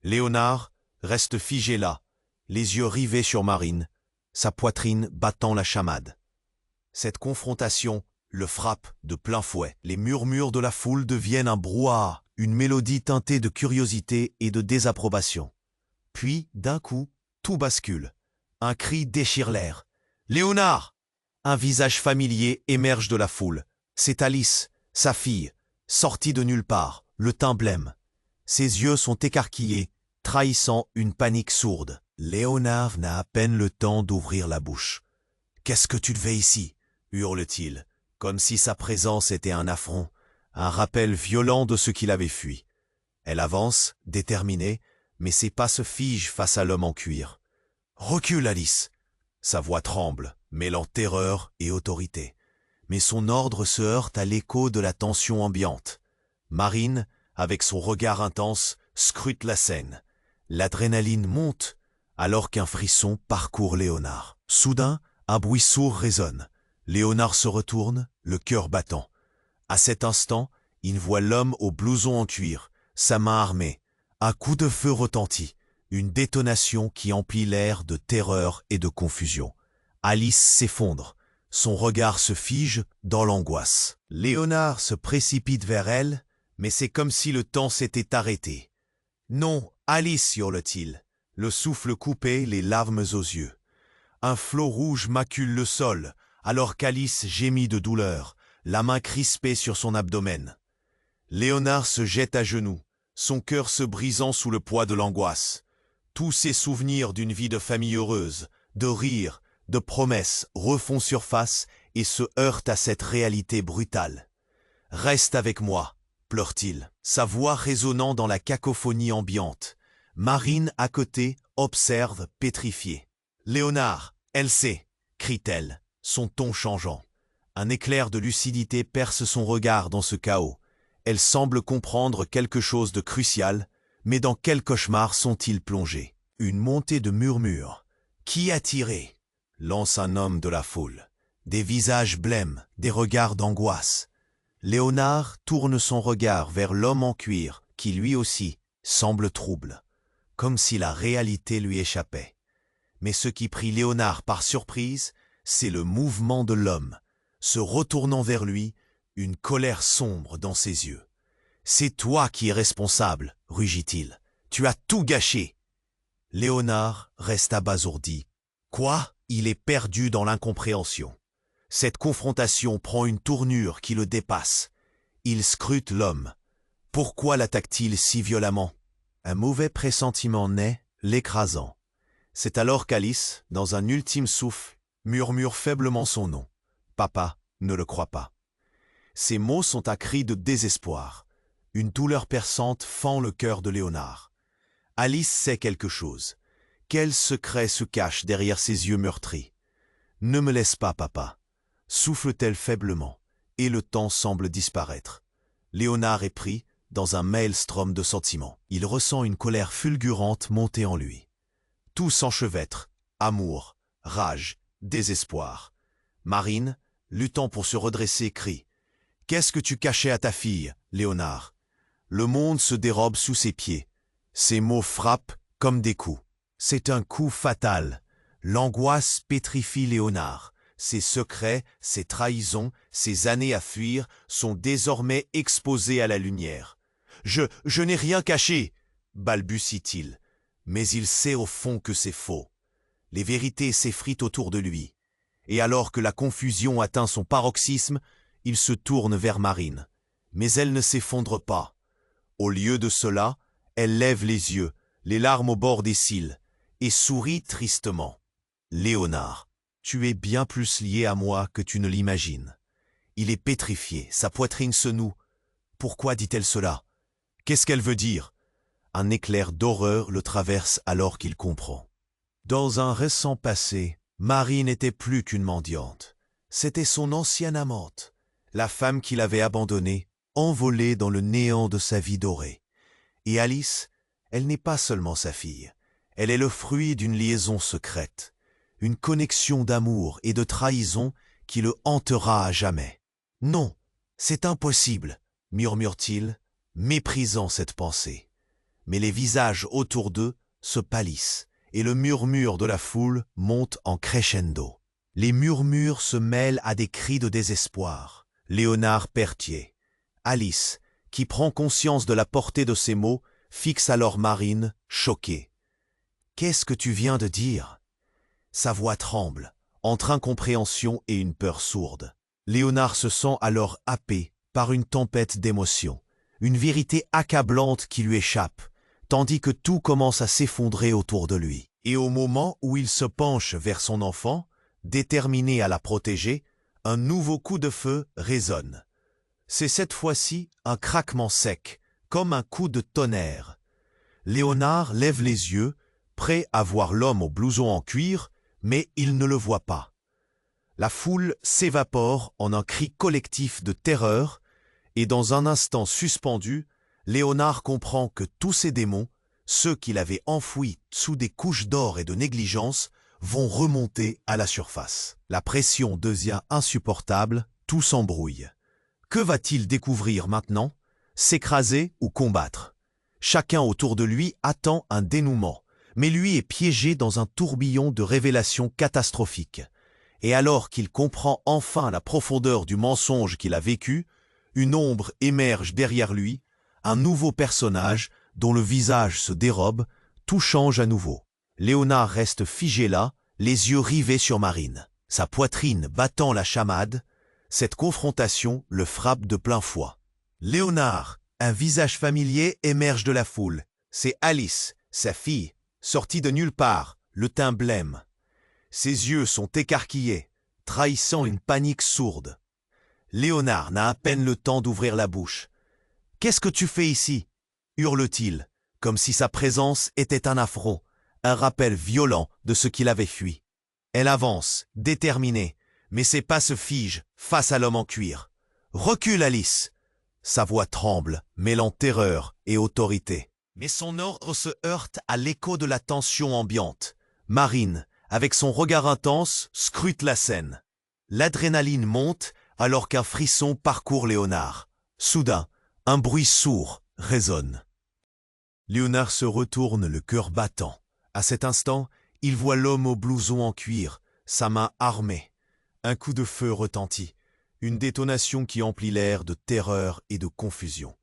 Léonard reste figé là, les yeux rivés sur Marine, sa poitrine battant la chamade. Cette confrontation le frappe de plein fouet. Les murmures de la foule deviennent un brouhaha, une mélodie teintée de curiosité et de désapprobation. Puis, d'un coup, tout bascule. Un cri déchire l'air. « Léonard !» Un visage familier émerge de la foule. C'est Alice, sa fille, sortie de nulle part, le teint blême. Ses yeux sont écarquillés, trahissant une panique sourde. Léonard n'a à peine le temps d'ouvrir la bouche. « Qu'est-ce que tu fais ici ?» hurle-t-il, comme si sa présence était un affront, un rappel violent de ce qu'il avait fui. Elle avance, déterminée, mais ses pas se figent face à l'homme en cuir. « Recule, Alice !» Sa voix tremble, mêlant terreur et autorité. Mais son ordre se heurte à l'écho de la tension ambiante. Marine, avec son regard intense, scrute la scène. L'adrénaline monte, alors qu'un frisson parcourt Léonard. Soudain, un bruit sourd résonne. Léonard se retourne, le cœur battant. À cet instant, il voit l'homme au blouson en cuir, sa main armée. Un coup de feu retentit, une détonation qui emplit l'air de terreur et de confusion. Alice s'effondre, son regard se fige dans l'angoisse. Léonard se précipite vers elle, mais c'est comme si le temps s'était arrêté. « Non, Alice !» hurle-t-il, le souffle coupé, les larmes aux yeux. Un flot rouge macule le sol, alors qu'Alice gémit de douleur, la main crispée sur son abdomen. Léonard se jette à genoux, son cœur se brisant sous le poids de l'angoisse. Tous ses souvenirs d'une vie de famille heureuse, de rires, de promesses refont surface et se heurtent à cette réalité brutale. « Reste avec moi !» pleure-t-il, sa voix résonnant dans la cacophonie ambiante. Marine, à côté, observe, pétrifiée. « Léonard, elle sait !» crie-t-elle, son ton changeant. Un éclair de lucidité perce son regard dans ce chaos. Elle semble comprendre quelque chose de crucial, mais dans quel cauchemar sont-ils plongés? Une montée de murmures. « Qui a tiré ?» lance un homme de la foule. Des visages blêmes, des regards d'angoisse. Léonard tourne son regard vers l'homme en cuir, qui lui aussi semble trouble, comme si la réalité lui échappait. Mais ce qui prit Léonard par surprise, c'est le mouvement de l'homme, se retournant vers lui, une colère sombre dans ses yeux. « C'est toi qui es responsable, » rugit-il. « Tu as tout gâché !» Léonard reste abasourdi. Quoi? Il est perdu dans l'incompréhension. Cette confrontation prend une tournure qui le dépasse. Il scrute l'homme. Pourquoi l'attaque-t-il si violemment? Un mauvais pressentiment naît, l'écrasant. C'est alors qu'Alice, dans un ultime souffle, murmure faiblement son nom. « Papa, ne le crois pas. » Ces mots sont un cri de désespoir. Une douleur perçante fend le cœur de Léonard. Alice sait quelque chose. Quel secret se cache derrière ses yeux meurtris? « Ne me laisse pas, papa !» souffle-t-elle faiblement, et le temps semble disparaître. Léonard est pris dans un maelstrom de sentiments. Il ressent une colère fulgurante monter en lui. Tout s'enchevêtre, amour, rage, désespoir. Marine, luttant pour se redresser, crie. « Qu'est-ce que tu cachais à ta fille, Léonard ?» Le monde se dérobe sous ses pieds. Ses mots frappent comme des coups. C'est un coup fatal. L'angoisse pétrifie Léonard. Ses secrets, ses trahisons, ses années à fuir sont désormais exposés à la lumière. « Je n'ai rien caché !» balbutie-t-il. Mais il sait au fond que c'est faux. Les vérités s'effritent autour de lui. Et alors que la confusion atteint son paroxysme, il se tourne vers Marine. Mais elle ne s'effondre pas. Au lieu de cela, elle lève les yeux, les larmes au bord des cils, et sourit tristement. « Léonard, tu es bien plus lié à moi que tu ne l'imagines. » Il est pétrifié, sa poitrine se noue. Pourquoi dit-elle cela? Qu'est-ce qu'elle veut dire? Un éclair d'horreur le traverse alors qu'il comprend. Dans un récent passé, Marie n'était plus qu'une mendiante. C'était son ancienne amante, la femme qu'il avait abandonnée, envolée dans le néant de sa vie dorée. Et Alice, elle n'est pas seulement sa fille, elle est le fruit d'une liaison secrète, une connexion d'amour et de trahison qui le hantera à jamais. « Non, c'est impossible », murmure-t-il, méprisant cette pensée. Mais les visages autour d'eux se pâlissent et le murmure de la foule monte en crescendo. Les murmures se mêlent à des cris de désespoir. Léonard Pertier. Alice, qui prend conscience de la portée de ces mots, fixe alors Marine, choquée. « Qu'est-ce que tu viens de dire ?» Sa voix tremble, entre incompréhension et une peur sourde. Léonard se sent alors happé par une tempête d'émotions, une vérité accablante qui lui échappe, tandis que tout commence à s'effondrer autour de lui. Et au moment où il se penche vers son enfant, déterminé à la protéger, un nouveau coup de feu résonne. C'est cette fois-ci un craquement sec, comme un coup de tonnerre. Léonard lève les yeux, prêt à voir l'homme au blouson en cuir, mais il ne le voit pas. La foule s'évapore en un cri collectif de terreur, et dans un instant suspendu, Léonard comprend que tous ces démons, ceux qu'il avait enfouis sous des couches d'or et de négligence, vont remonter à la surface. La pression devient insupportable, tout s'embrouille. Que va-t-il découvrir maintenant? S'écraser ou combattre? Chacun autour de lui attend un dénouement, mais lui est piégé dans un tourbillon de révélations catastrophiques. Et alors qu'il comprend enfin la profondeur du mensonge qu'il a vécu, une ombre émerge derrière lui, un nouveau personnage dont le visage se dérobe, tout change à nouveau. Léonard reste figé là, les yeux rivés sur Marine. Sa poitrine battant la chamade, cette confrontation le frappe de plein fouet. Léonard, un visage familier émerge de la foule. C'est Alice, sa fille, sortie de nulle part, le teint blême. Ses yeux sont écarquillés, trahissant une panique sourde. Léonard n'a à peine le temps d'ouvrir la bouche. « Qu'est-ce que tu fais ici ?» hurle-t-il, comme si sa présence était un affront, un rappel violent de ce qu'il avait fui. Elle avance, déterminée, mais ses pas se figent face à l'homme en cuir. « Recule, Alice !» Sa voix tremble, mêlant terreur et autorité. Mais son ordre se heurte à l'écho de la tension ambiante. Marine, avec son regard intense, scrute la scène. L'adrénaline monte alors qu'un frisson parcourt Léonard. Soudain, un bruit sourd résonne. Léonard se retourne, le cœur battant. À cet instant, il voit l'homme au blouson en cuir, sa main armée. Un coup de feu retentit, une détonation qui emplit l'air de terreur et de confusion.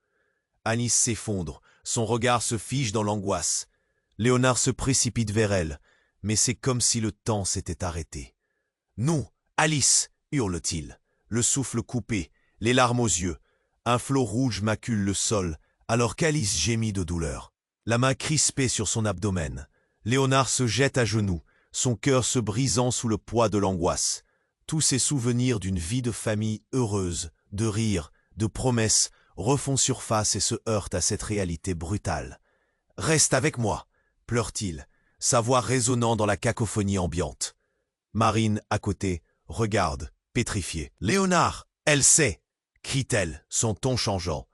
Alice s'effondre, son regard se fige dans l'angoisse. Léonard se précipite vers elle, mais c'est comme si le temps s'était arrêté. « Non, Alice !» hurle-t-il, le souffle coupé, les larmes aux yeux. Un flot rouge macule le sol, alors qu'Alice gémit de douleur. La main crispée sur son abdomen, Léonard se jette à genoux, son cœur se brisant sous le poids de l'angoisse. Tous ces souvenirs d'une vie de famille heureuse, de rires, de promesses, refont surface et se heurtent à cette réalité brutale. « Reste avec moi !» pleure-t-il, sa voix résonnant dans la cacophonie ambiante. Marine, à côté, regarde, pétrifiée. « Léonard, elle sait !» crie-t-elle, son ton changeant.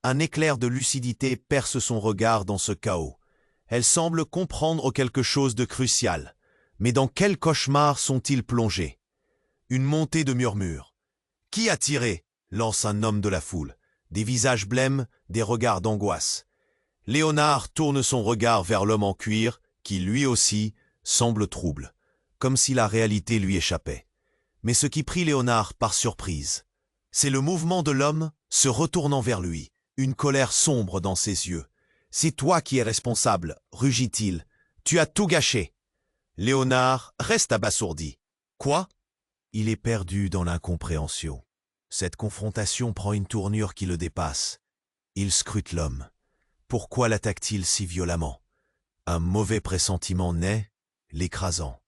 Un éclair de lucidité perce son regard dans ce chaos. Elle semble comprendre quelque chose de crucial. Mais dans quel cauchemar sont-ils plongés? Une montée de murmures. « Qui a tiré ?» lance un homme de la foule. Des visages blêmes, des regards d'angoisse. Léonard tourne son regard vers l'homme en cuir, qui lui aussi semble trouble, comme si la réalité lui échappait. Mais ce qui prit Léonard par surprise, c'est le mouvement de l'homme se retournant vers lui, une colère sombre dans ses yeux. « C'est toi qui es responsable, rugit-il. Tu as tout gâché. » Léonard reste abasourdi. « Quoi ?» Il est perdu dans l'incompréhension. Cette confrontation prend une tournure qui le dépasse. Il scrute l'homme. Pourquoi l'attaque-t-il si violemment? Un mauvais pressentiment naît, l'écrasant.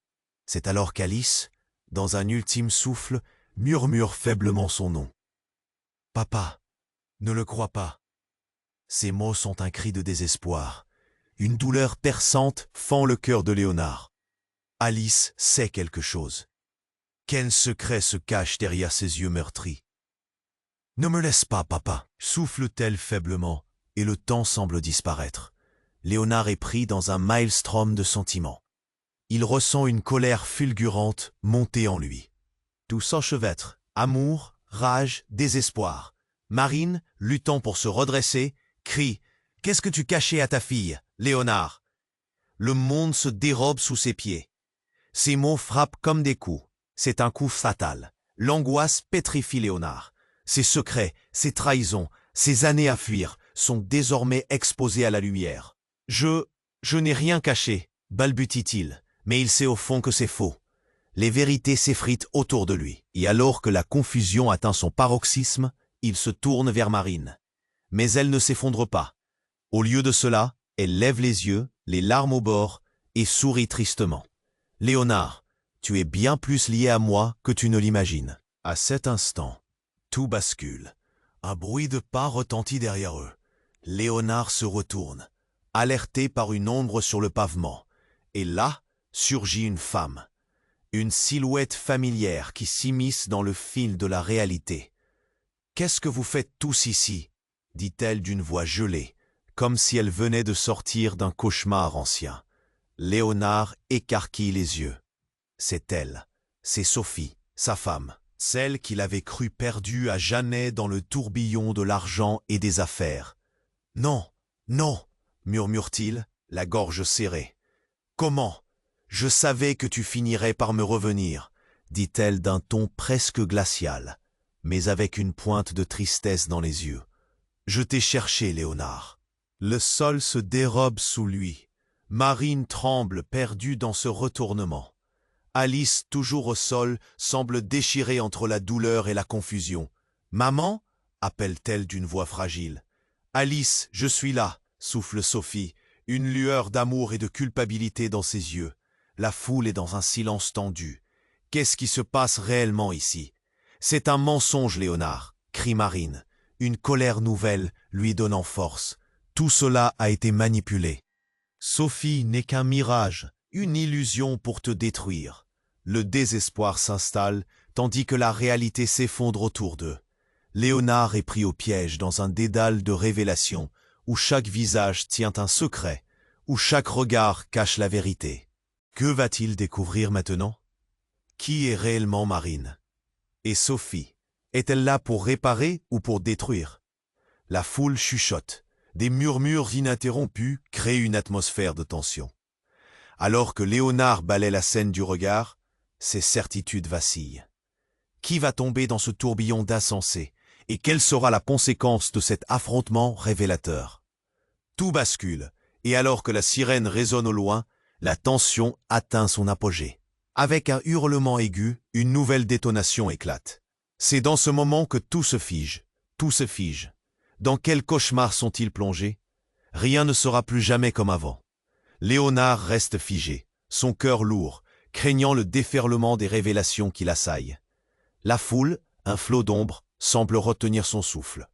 C'est alors qu'Alice, dans un ultime souffle, murmure faiblement son nom. « Papa !» Ne le crois pas. Ces mots sont un cri de désespoir. Une douleur perçante fend le cœur de Léonard. Alice sait quelque chose. Quel secret se cache derrière ses yeux meurtris? Ne me laisse pas, papa, souffle-t-elle faiblement, et le temps semble disparaître. Léonard est pris dans un maelstrom de sentiments. Il ressent une colère fulgurante monter en lui. Tout s'enchevêtre, amour, rage, désespoir. Marine, luttant pour se redresser, crie « Qu'est-ce que tu cachais à ta fille, Léonard ?» Le monde se dérobe sous ses pieds. Ces mots frappent comme des coups. C'est un coup fatal. L'angoisse pétrifie Léonard. Ses secrets, ses trahisons, ses années à fuir sont désormais exposés à la lumière. Je n'ai rien caché, balbutie-t-il, mais il sait au fond que c'est faux. Les vérités s'effritent autour de lui, et alors que la confusion atteint son paroxysme, il se tourne vers Marine. Mais elle ne s'effondre pas. Au lieu de cela, elle lève les yeux, les larmes au bord, et sourit tristement. « Léonard, tu es bien plus lié à moi que tu ne l'imagines. » À cet instant, tout bascule. Un bruit de pas retentit derrière eux. Léonard se retourne, alerté par une ombre sur le pavement. Et là, surgit une femme. Une silhouette familière qui s'immisce dans le fil de la réalité. « Qu'est-ce que vous faites tous ici ?» dit-elle d'une voix gelée, comme si elle venait de sortir d'un cauchemar ancien. Léonard écarquille les yeux. C'est elle, c'est Sophie, sa femme, celle qu'il avait cru perdue à jamais dans le tourbillon de l'argent et des affaires. « Non, non !» murmure-t-il, la gorge serrée. « Comment ? Je savais que tu finirais par me revenir, » dit-elle d'un ton presque glacial, mais avec une pointe de tristesse dans les yeux. « Je t'ai cherché, Léonard. » Le sol se dérobe sous lui. Marine tremble, perdue dans ce retournement. Alice, toujours au sol, semble déchirée entre la douleur et la confusion. « Maman » appelle-t-elle d'une voix fragile. « Alice, je suis là » souffle Sophie, une lueur d'amour et de culpabilité dans ses yeux. La foule est dans un silence tendu. Qu'est-ce qui se passe réellement ici? C'est un mensonge, Léonard, crie Marine, une colère nouvelle lui donnant force. Tout cela a été manipulé. Sophie n'est qu'un mirage, une illusion pour te détruire. Le désespoir s'installe, tandis que la réalité s'effondre autour d'eux. Léonard est pris au piège dans un dédale de révélations, où chaque visage tient un secret, où chaque regard cache la vérité. Que va-t-il découvrir maintenant? Qui est réellement Marine? Et Sophie, est-elle là pour réparer ou pour détruire? La foule chuchote. Des murmures ininterrompus créent une atmosphère de tension. Alors que Léonard balaie la scène du regard, ses certitudes vacillent. Qui va tomber dans ce tourbillon d'insensés? Et quelle sera la conséquence de cet affrontement révélateur? Tout bascule, et alors que la sirène résonne au loin, la tension atteint son apogée. Avec un hurlement aigu, une nouvelle détonation éclate. C'est dans ce moment que tout se fige. Tout se fige. Dans quel cauchemar sont-ils plongés? Rien ne sera plus jamais comme avant. Léonard reste figé, son cœur lourd, craignant le déferlement des révélations qui l'assaillent. La foule, un flot d'ombre, semble retenir son souffle.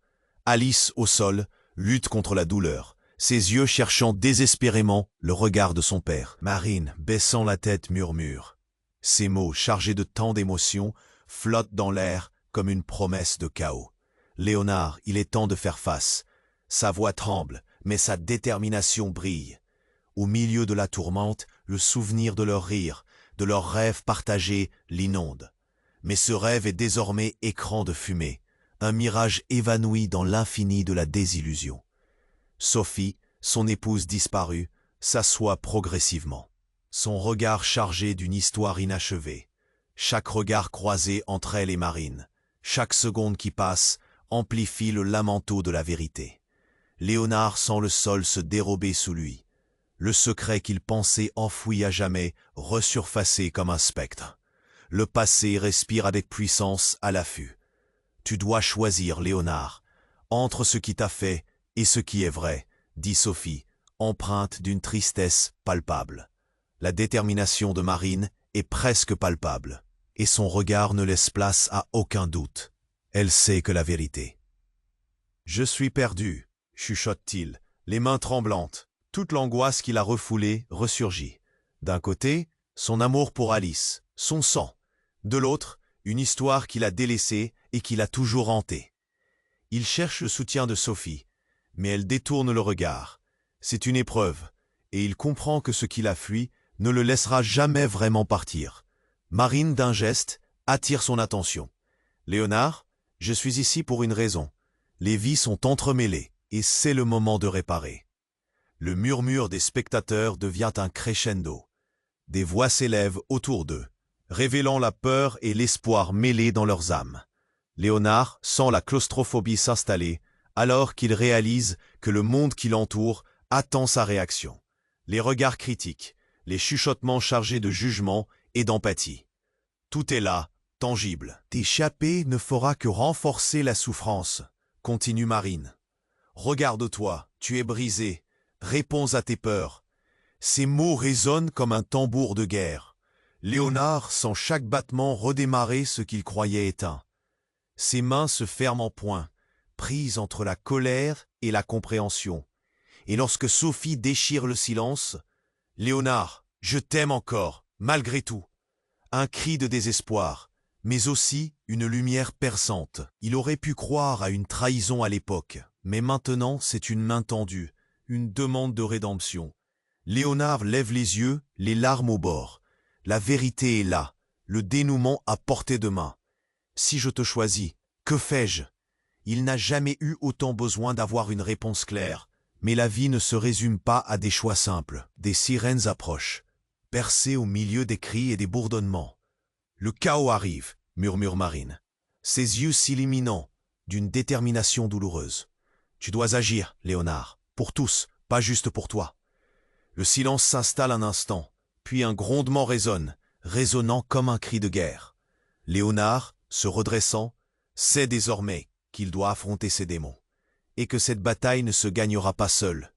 Alice, au sol, lutte contre la douleur, ses yeux cherchant désespérément le regard de son père. Marine, baissant la tête, murmure. Ces mots, chargés de tant d'émotions, flottent dans l'air comme une promesse de chaos. Léonard, il est temps de faire face. Sa voix tremble, mais sa détermination brille. Au milieu de la tourmente, le souvenir de leur rire, de leurs rêves partagés, l'inonde. Mais ce rêve est désormais écran de fumée, un mirage évanoui dans l'infini de la désillusion. Sophie, son épouse disparue, s'assoit progressivement. Son regard chargé d'une histoire inachevée. Chaque regard croisé entre elle et Marine, chaque seconde qui passe, amplifie le lamento de la vérité. Léonard sent le sol se dérober sous lui. Le secret qu'il pensait enfoui à jamais resurfacé comme un spectre. Le passé respire avec puissance à l'affût. Tu dois choisir, Léonard, entre ce qui t'a fait et ce qui est vrai, dit Sophie, empreinte d'une tristesse palpable. La détermination de Marine est presque palpable, et son regard ne laisse place à aucun doute. Elle sait que la vérité Je suis perdu, chuchote-t-il, les mains tremblantes. Toute l'angoisse qu'il a refoulée ressurgit. D'un côté, son amour pour Alice, son sang. De l'autre, une histoire qu'il a délaissée et qui l'a toujours hanté. Il cherche le soutien de Sophie, mais elle détourne le regard. C'est une épreuve, et il comprend que ce qu'il a fui ne le laissera jamais vraiment partir. Marine, d'un geste, attire son attention. « Léonard, je suis ici pour une raison. Les vies sont entremêlées, et c'est le moment de réparer. » Le murmure des spectateurs devient un crescendo. Des voix s'élèvent autour d'eux, révélant la peur et l'espoir mêlés dans leurs âmes. Léonard sent la claustrophobie s'installer, alors qu'il réalise que le monde qui l'entoure attend sa réaction. Les regards critiques, les chuchotements chargés de jugement et d'empathie. Tout est là, tangible. « T'échapper ne fera que renforcer la souffrance, » continue Marine. « Regarde-toi, tu es brisé. Réponds à tes peurs. » Ces mots résonnent comme un tambour de guerre. Léonard sent chaque battement redémarrer ce qu'il croyait éteint. Ses mains se ferment en poing, prises entre la colère et la compréhension. Et lorsque Sophie déchire le silence, « Léonard, je t'aime encore, malgré tout !» Un cri de désespoir, mais aussi une lumière perçante. Il aurait pu croire à une trahison à l'époque, mais maintenant c'est une main tendue, une demande de rédemption. Léonard lève les yeux, les larmes au bord. La vérité est là, le dénouement à portée de main. Si je te choisis, que fais-je? Il n'a jamais eu autant besoin d'avoir une réponse claire. Mais la vie ne se résume pas à des choix simples. Des sirènes approchent, percées au milieu des cris et des bourdonnements. Le chaos arrive, murmure Marine. Ses yeux s'illuminant d'une détermination douloureuse. Tu dois agir, Léonard, pour tous, pas juste pour toi. Le silence s'installe un instant, puis un grondement résonne, résonnant comme un cri de guerre. Léonard, se redressant, sait désormais qu'il doit affronter ses démons, et que cette bataille ne se gagnera pas seul.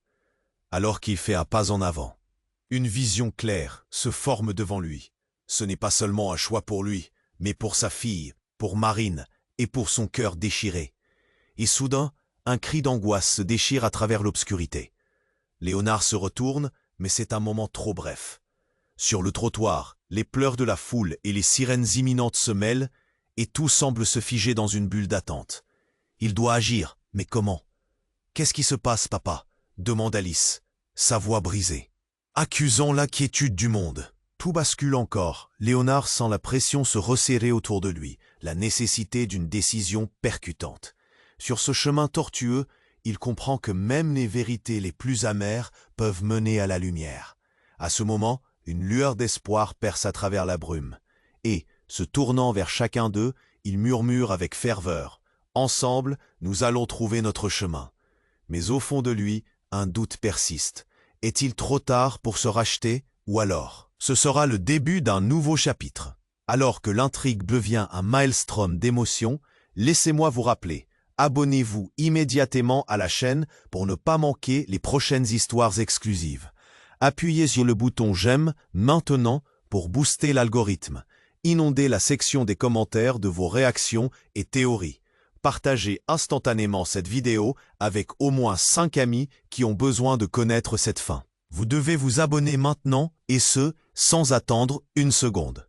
Alors qu'il fait un pas en avant, une vision claire se forme devant lui. Ce n'est pas seulement un choix pour lui, mais pour sa fille, pour Marine, et pour son cœur déchiré. Et soudain, un cri d'angoisse se déchire à travers l'obscurité. Léonard se retourne, mais c'est un moment trop bref. Sur le trottoir, les pleurs de la foule et les sirènes imminentes se mêlent, et tout semble se figer dans une bulle d'attente. Il doit agir, mais comment? « Qu'est-ce qui se passe, papa ?» demande Alice, sa voix brisée, accusant l'inquiétude du monde. Tout bascule encore. Léonard sent la pression se resserrer autour de lui, la nécessité d'une décision percutante. Sur ce chemin tortueux, il comprend que même les vérités les plus amères peuvent mener à la lumière. À ce moment, une lueur d'espoir perce à travers la brume. Et, se tournant vers chacun d'eux, il murmure avec ferveur. « Ensemble, nous allons trouver notre chemin. » Mais au fond de lui, un doute persiste. Est-il trop tard pour se racheter, ou alors? Ce sera le début d'un nouveau chapitre. Alors que l'intrigue devient un maelstrom d'émotions, laissez-moi vous rappeler. Abonnez-vous immédiatement à la chaîne pour ne pas manquer les prochaines histoires exclusives. Appuyez sur le bouton j'aime maintenant pour booster l'algorithme. Inondez la section des commentaires de vos réactions et théories. Partagez instantanément cette vidéo avec au moins 5 amis qui ont besoin de connaître cette fin. Vous devez vous abonner maintenant, et ce, sans attendre une seconde.